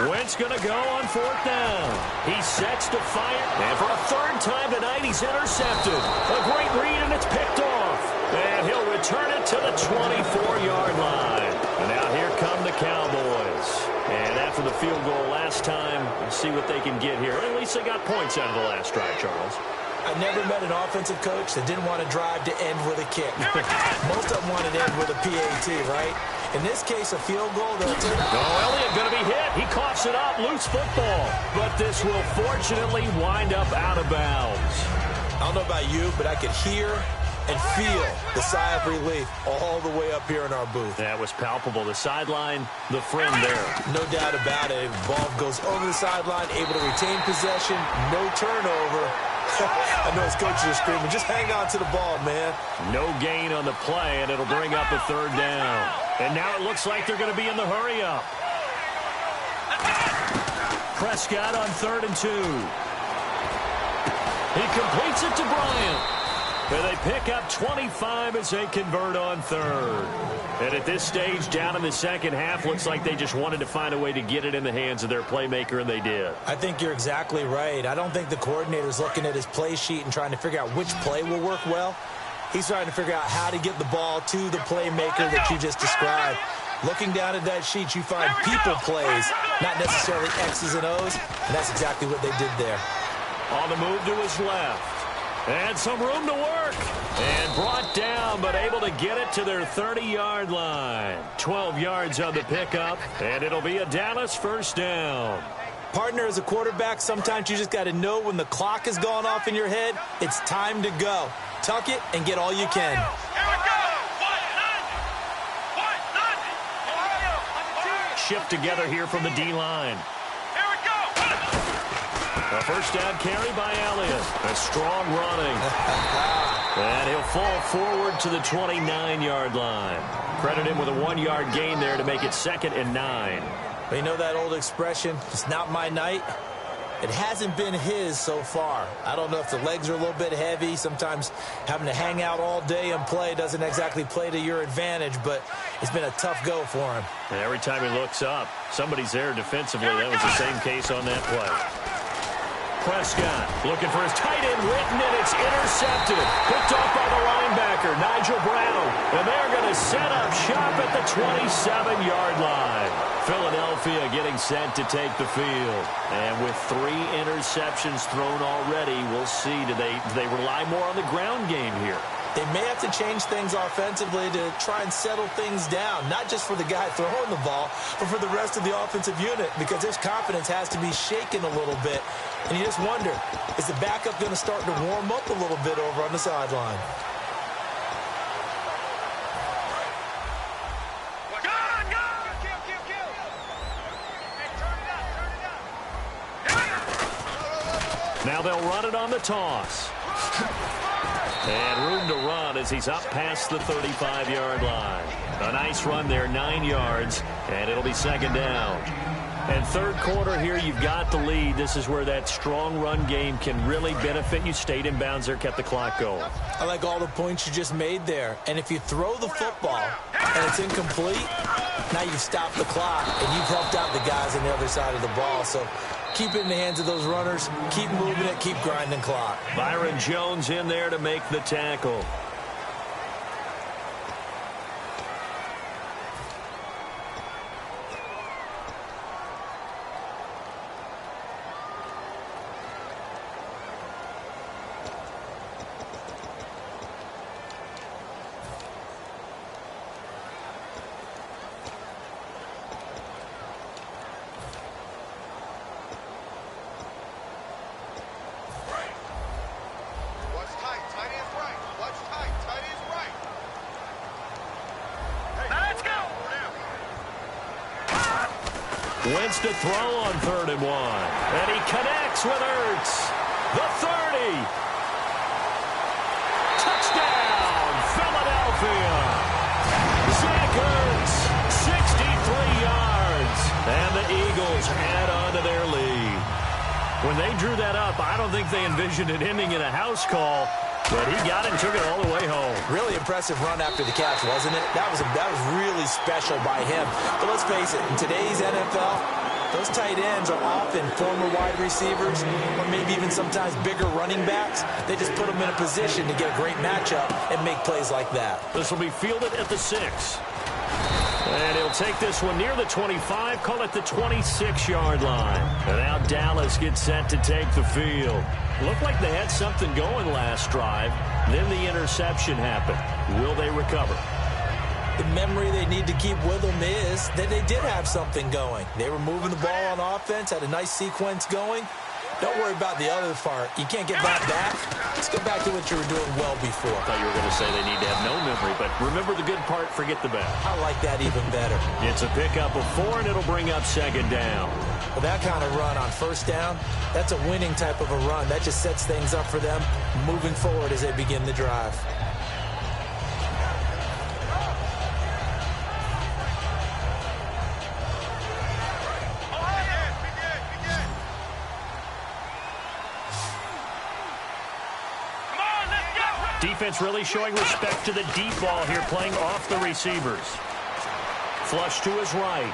Wentz going to go on 4th down. He sets to fire. And for a 3rd time tonight, he's intercepted. A great read, and it's picked off. And he'll return it to the 24-yard line. And now here come the Cowboys. And after the field goal last time, we'll see what they can get here. At least they got points out of the last drive, Charles. I never met an offensive coach that didn't want to drive to end with a kick. Most of them wanted to end with a PAT, right? In this case, a field goal, they'll take it. Oh, Elliott going to be hit. He coughs it up. Loose football. But this will fortunately wind up out of bounds. I don't know about you, but I could hear and feel the sigh of relief all the way up here in our booth. That was palpable. The sideline, the friend there. No doubt about it. Ball goes over the sideline, able to retain possession, no turnover. I know his coaches are screaming, just hang on to the ball, man. No gain on the play, and it'll bring up a 3rd down. And now it looks like they're going to be in the hurry-up. Prescott on 3rd and 2. He completes it to Bryant. And they pick up 25 as they convert on 3rd. And at this stage, down in the 2nd half, looks like they just wanted to find a way to get it in the hands of their playmaker, and they did. I think you're exactly right. I don't think the coordinator's looking at his play sheet and trying to figure out which play will work well. He's trying to figure out how to get the ball to the playmaker that you just described. Looking down at that sheet, you find people plays, not necessarily X's and O's, and that's exactly what they did there. On the move to his left. And some room to work. And brought down, but able to get it to their 30-yard line. 12 yards on the pickup, and it'll be a Dallas 1st down. Partner, as a quarterback, sometimes you just got to know when the clock has gone off in your head, it's time to go. Tuck it and get all you can. Here we go. Shift together here from the D-line. A 1st down carry by Elliott. A strong running. And he'll fall forward to the 29-yard line. Credit him with a 1-yard gain there to make it 2nd and 9. Well, you know that old expression, it's not my night? It hasn't been his so far. I don't know if the legs are a little bit heavy. Sometimes having to hang out all day and play doesn't exactly play to your advantage, but it's been a tough go for him. And every time he looks up, somebody's there defensively. That was the same case on that play. Prescott looking for his tight end Witten, and it's intercepted. Picked off by the linebacker, Nigel Brown. And they're going to set up shop at the 27-yard line. Philadelphia getting set to take the field. And with 3 interceptions thrown already, we'll see. Do they rely more on the ground game here? They may have to change things offensively to try and settle things down, not just for the guy throwing the ball, but for the rest of the offensive unit, because his confidence has to be shaken a little bit. And you just wonder, is the backup going to start to warm up a little bit over on the sideline? Now they'll run it on the toss. And room to run as he's up past the 35-yard line. A nice run there, 9 yards, and it'll be second down. And third quarter here, you've got the lead. This is where that strong run game can really benefit you. Stayed in bounds there, kept the clock going. I like all the points you just made there. And if you throw the football and it's incomplete, now you've stopped the clock and you've helped out the guys on the other side of the ball. So keep it in the hands of those runners. Keep moving it. Keep grinding clock. Byron Jones in there to make the tackle. Wentz to throw on 3rd and 1. And he connects with Ertz. The 30. Touchdown, Philadelphia. Zach Ertz, 63 yards. And the Eagles add on to their lead. When they drew that up, I don't think they envisioned it ending in a house call. But he got it and took it all the way home. Really impressive run after the catch, wasn't it? That was really special by him. But let's face it, in today's NFL, those tight ends are often former wide receivers or maybe even sometimes bigger running backs. They just put them in a position to get a great matchup and make plays like that. This will be fielded at the 6. And he'll take this one near the 25, call it the 26-yard line. And now Dallas gets set to take the field. Looked like they had something going last drive. Then the interception happened. Will they recover? The memory they need to keep with them is that they did have something going. They were moving the ball on offense, had a nice sequence going. Don't worry about the other part. You can't get that back. Let's go back to what you were doing well before. I thought you were going to say they need to have no memory, but remember the good part, forget the bad. I like that even better. It's a pickup of 4, and it'll bring up second down. Well, that kind of run on first down, that's a winning type of a run. That just sets things up for them moving forward as they begin the drive. Defense really showing respect to the deep ball here, playing off the receivers. Flush to his right.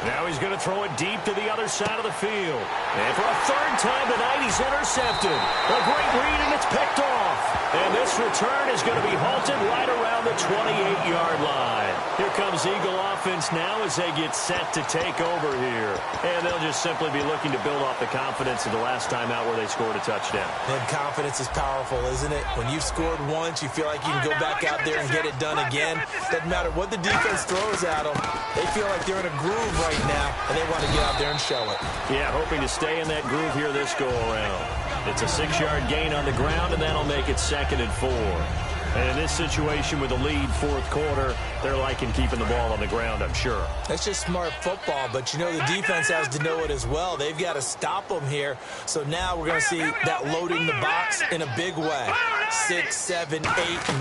Now he's going to throw it deep to the other side of the field. And for a 3rd time tonight, he's intercepted. A great read, and it's picked off. And this return is going to be halted right around the 28-yard line. Here comes Eagle offense now as they get set to take over here. And they'll just simply be looking to build off the confidence of the last time out where they scored a touchdown. And confidence is powerful, isn't it? When you've scored once, you feel like you can go back out there and get it done again. Doesn't matter what the defense throws at them. They feel like they're in a groove right now, and they want to get out there and show it. Yeah, hoping to stay in that groove here this go-around. It's a 6-yard gain on the ground, and that'll make it 2nd and 4. And in this situation with a lead 4th quarter, they're liking keeping the ball on the ground, I'm sure. That's just smart football, but you know the defense has to know it as well. They've got to stop them here. So now we're going to see that loading the box in a big way. 6, 7, 8,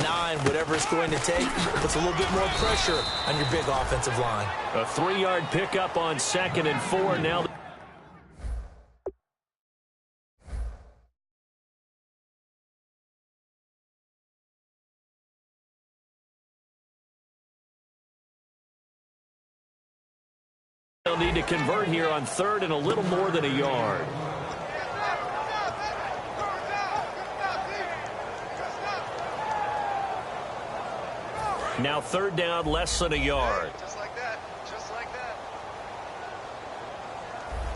9, whatever it's going to take, puts a little bit more pressure on your big offensive line. A 3-yard pickup on 2nd and 4. Now they'll need to convert here on 3rd and a little more than a yard. Now 3rd down, less than a yard. Just like that. Just like that.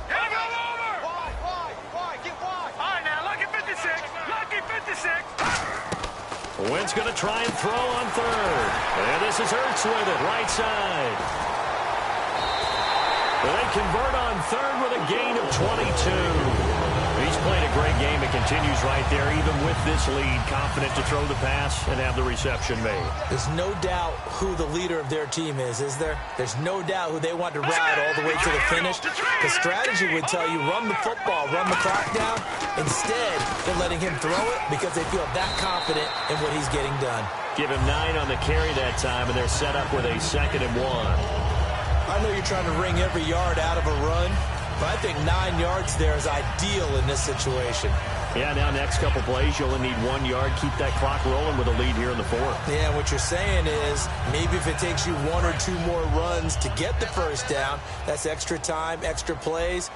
Here we go over. Wide. Get wide. All right, now, lucky 56. Lucky 56. Wentz going to try and throw on third. And this is Hurts with it, right side. They convert on third with a gain of 22. He's played a great game. It continues right there, even with this lead, confident to throw the pass and have the reception made. There's no doubt who the leader of their team is there? There's no doubt who they want to ride all the way to the finish. The strategy would tell you run the football, run the clock down. Instead, they're letting him throw it because they feel that confident in what he's getting done. Give him 9 on the carry that time, and they're set up with a 2nd and 1. I know you're trying to wring every yard out of a run, but I think 9 yards there is ideal in this situation. Yeah, now next couple plays, you only need 1 yard. Keep that clock rolling with a lead here in the 4th. Yeah, what you're saying is maybe if it takes you 1 or 2 more runs to get the first down, that's extra time, extra plays.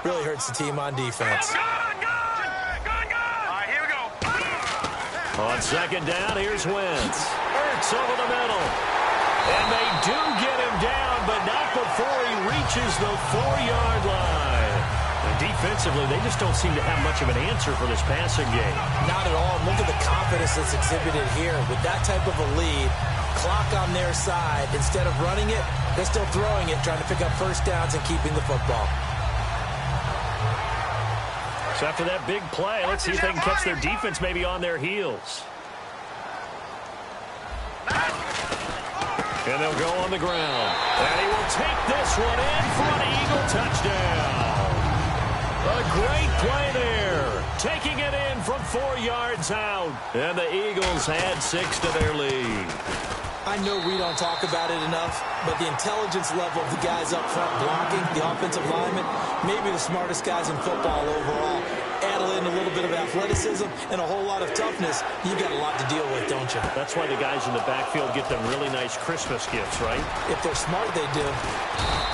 Really hurts the team on defense. All right, here we go. On 2nd down, here's Wentz. Hurts over the middle. And they do get him down, but not before he reaches the 4-yard line. And defensively, they just don't seem to have much of an answer for this passing game. Not at all. Look at the confidence that's exhibited here. With that type of a lead, clock on their side, instead of running it, they're still throwing it, trying to pick up first downs and keeping the football. So after that big play, let's see if they can catch their defense maybe on their heels. And they'll go on the ground. And he will take this one in for an Eagle touchdown. A great play there. Taking it in from 4 yards out. And the Eagles add 6 to their lead. I know we don't talk about it enough, but the intelligence level of the guys up front blocking, the offensive linemen, maybe the smartest guys in football overall. Add in a little bit of athleticism and a whole lot of toughness. You've got a lot to deal with, don't you? That's why the guys in the backfield get them really nice Christmas gifts, right? If they're smart, they do.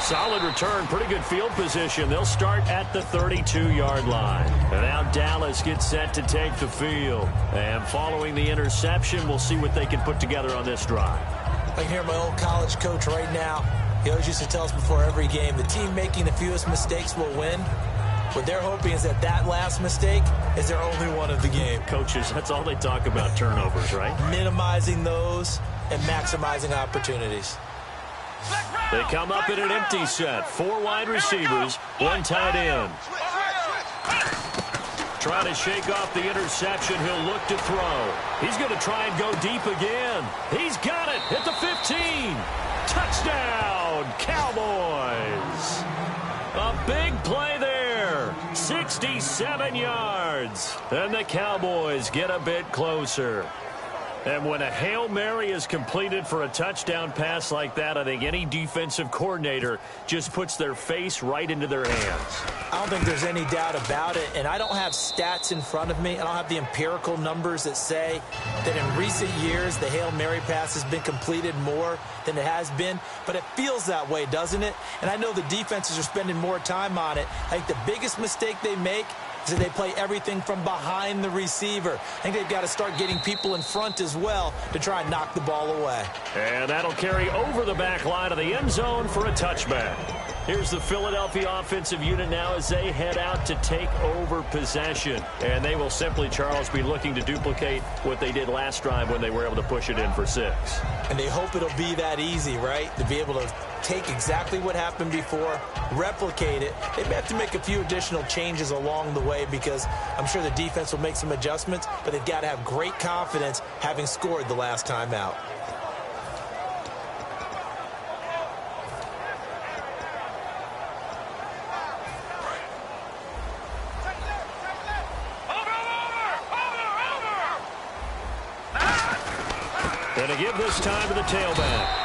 Solid return, pretty good field position. They'll start at the 32-yard line. And now Dallas gets set to take the field. And following the interception, we'll see what they can put together on this drive. I can hear my old college coach right now. He always used to tell us before every game, the team making the fewest mistakes will win. What they're hoping is that last mistake is their only one of the game. Coaches, that's all they talk about, turnovers, right? Minimizing those and maximizing opportunities. They come up in an empty set. 4 wide receivers, 1 tight end. Trying to shake off the interception. He'll look to throw. He's going to try and go deep again. He's got it at the 15. Touchdown, Cowboys. A big play there. 67 yards. And the Cowboys get a bit closer. And when a Hail Mary is completed for a touchdown pass like that, I think any defensive coordinator just puts their face right into their hands. I don't think there's any doubt about it, and I don't have stats in front of me. I don't have the empirical numbers that say that in recent years the Hail Mary pass has been completed more than it has been, but it feels that way, doesn't it? And I know the defenses are spending more time on it. I think the biggest mistake they make is that they play everything from behind the receiver. I think they've got to start getting people in front as well to try and knock the ball away. And that'll carry over the back line of the end zone for a touchback. Here's the Philadelphia offensive unit now as they head out to take over possession. And they will simply, Charles, be looking to duplicate what they did last drive when they were able to push it in for 6. And they hope it'll be that easy, right? To be able to take exactly what happened before, replicate it. They may have to make a few additional changes along the way because I'm sure the defense will make some adjustments, but they've got to have great confidence having scored the last time out. And to give this time to the tailback.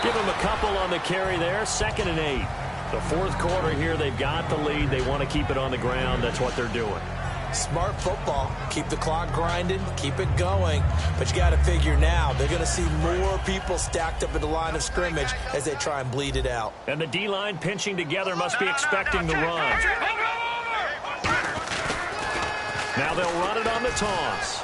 Give him a couple on the carry there. 2nd and 8. The 4th quarter here, they've got the lead. They want to keep it on the ground. That's what they're doing. Smart football. Keep the clock grinding. Keep it going. But you got to figure now, they're going to see more people stacked up at the line of scrimmage as they try and bleed it out. And the D-line pinching together must be expecting the run. Now they'll run it on the toss.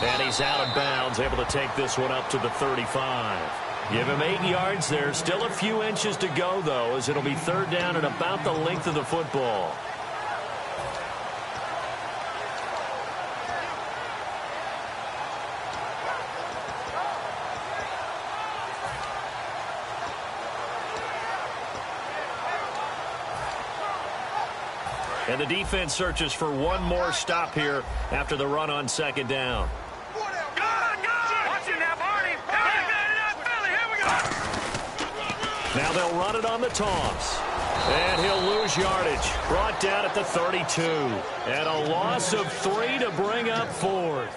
And he's out of bounds, able to take this one up to the 35. Give him 8 yards there. Still a few inches to go, though, as it'll be 3rd down and about the length of the football. And the defense searches for one more stop here after the run on second down. Now they'll run it on the toss. And he'll lose yardage. Brought down at the 32. And a loss of 3 to bring up 4th.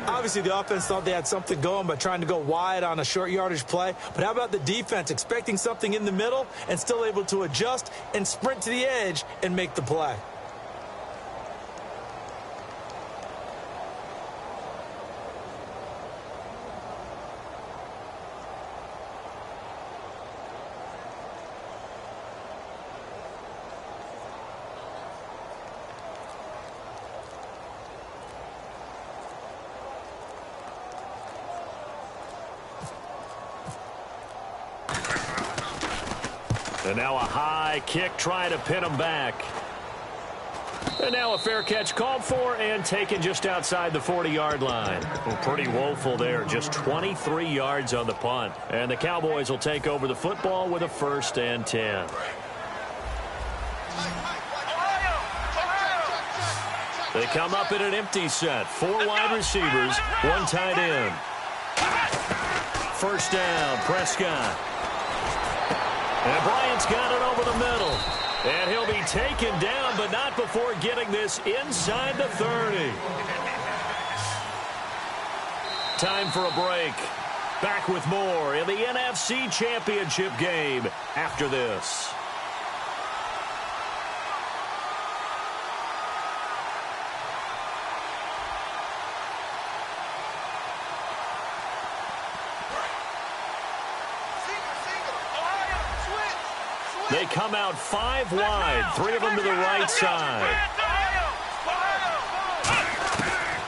Obviously, the offense thought they had something going by trying to go wide on a short yardage play. But how about the defense expecting something in the middle and still able to adjust and sprint to the edge and make the play? And now a high kick trying to pin him back. And now a fair catch called for and taken just outside the 40-yard line. Well, pretty woeful there. Just 23 yards on the punt. And the Cowboys will take over the football with a 1st and 10. They come up in an empty set. 4 wide receivers, 1 tight end. 1st down, Prescott. And Bryant's got it over the middle. And he'll be taken down, but not before getting this inside the 30. Time for a break. Back with more in the NFC Championship game after this. They come out 5 wide, 3 of them to the right side.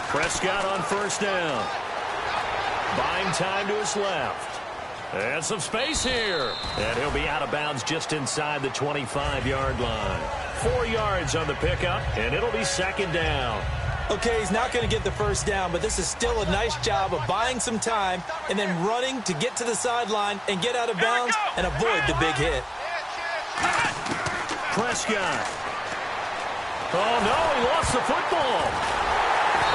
Prescott on 1st down. Buying time to his left. And some space here. And he'll be out of bounds just inside the 25-yard line. 4 yards on the pickup, and it'll be 2nd down. Okay, he's not going to get the 1st down, but this is still a nice job of buying some time and then running to get to the sideline and get out of bounds and avoid the big hit. Prescott. Oh, no, he lost the football.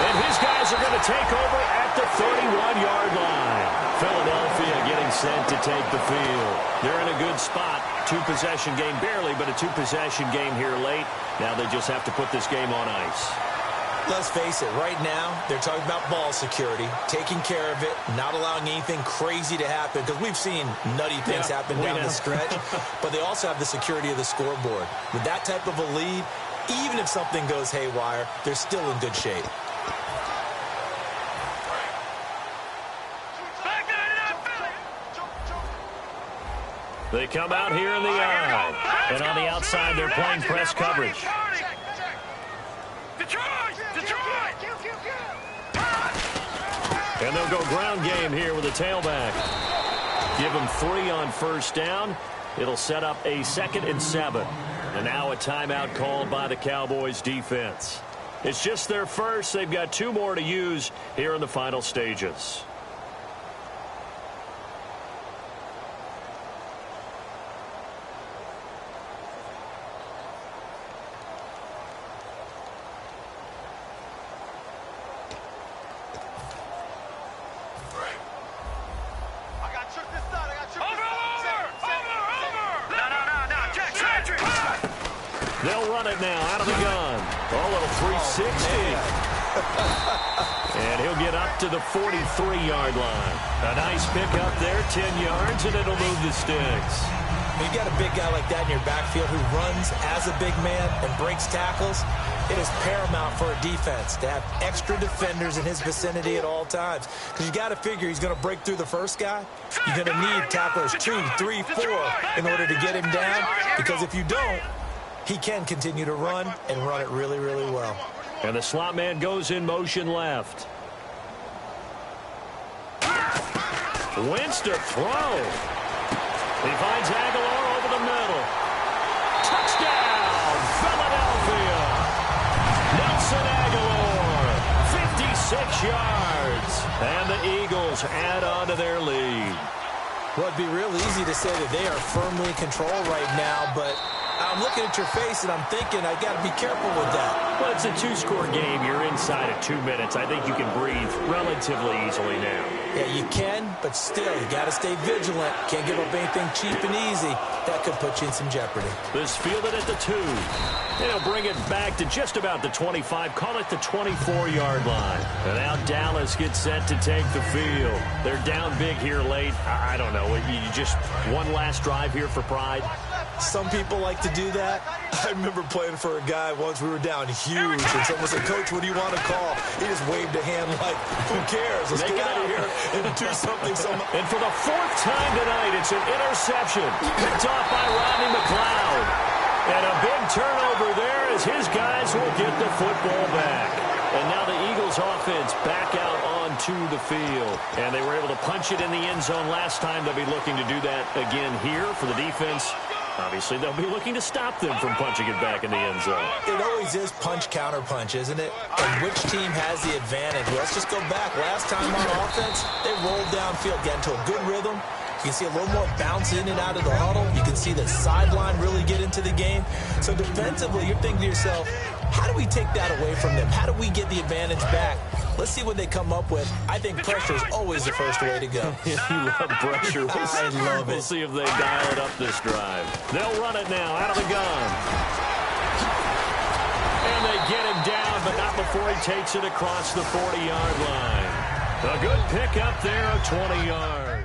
And his guys are going to take over at the 31-yard line. Philadelphia getting set to take the field. They're in a good spot. 2-possession game, barely, but a 2-possession game here late. Now they just have to put this game on ice. Let's face it, right now, they're talking about ball security, taking care of it, not allowing anything crazy to happen, because we've seen nutty things happen down the stretch, but they also have the security of the scoreboard. With that type of a lead, even if something goes haywire, they're still in good shape. They come out here in the eye, and on the outside, they're playing press coverage. And they'll go ground game here with a tailback. Give them 3 on 1st down. It'll set up a 2nd and 7. And now a timeout called by the Cowboys defense. It's just their first. They've got 2 more to use here in the final stages. They'll run it now out of the gun. A little 360. And he'll get up to the 43-yard line. A nice pickup there, 10 yards, and it'll move the sticks. When you got a big guy like that in your backfield who runs as a big man and breaks tackles, it is paramount for a defense to have extra defenders in his vicinity at all times. Because you got to figure he's going to break through the first guy. You're going to need tacklers 2, 3, 4 in order to get him down. Because if you don't, he can continue to run and run it really, really well. And the slot man goes in motion left. Wentz to throw. He finds Aguilar over the middle. Touchdown, Philadelphia. Nelson Aguilar, 56 yards. And the Eagles add on to their lead. Well, it'd be real easy to say that they are firmly in control right now, but I'm looking at your face, and I'm thinking I got to be careful with that. Well, it's a two-score game. You're inside of 2 minutes. I think you can breathe relatively easily now. Yeah, you can, but still, you got to stay vigilant. Can't give up anything cheap and easy. That could put you in some jeopardy. This fielded at the 2. And he'll bring it back to just about the 25. Call it the 24-yard line. And now Dallas gets set to take the field. They're down big here late. I don't know. You just one last drive here for pride. Some people like to do that. I remember playing for a guy once. We were down huge, and someone said, "Coach, what do you want to call?" He just waved a hand like, "Who cares? Let's get out of here and do something." And for the 4th time tonight, it's an interception picked off by Rodney McLeod. And a big turnover there as his guys will get the football back. And now the Eagles offense back out onto the field. And they were able to punch it in the end zone last time. They'll be looking to do that again here for the defense. Obviously, they'll be looking to stop them from punching it back in the end zone. It always is punch-counter-punch, isn't it? And which team has the advantage? Well, let's just go back. Last time on offense, they rolled downfield, get into a good rhythm. You can see a little more bounce in and out of the huddle. You can see the sideline really get into the game. So defensively, you're thinking to yourself, how do we take that away from them? How do we get the advantage back? Let's see what they come up with. I think pressure is always the first way to go. You love pressure. I love it. We'll see if they dial it up this drive. They'll run it now out of the gun. And they get him down, but not before he takes it across the 40-yard line. A good pickup there of 20 yards.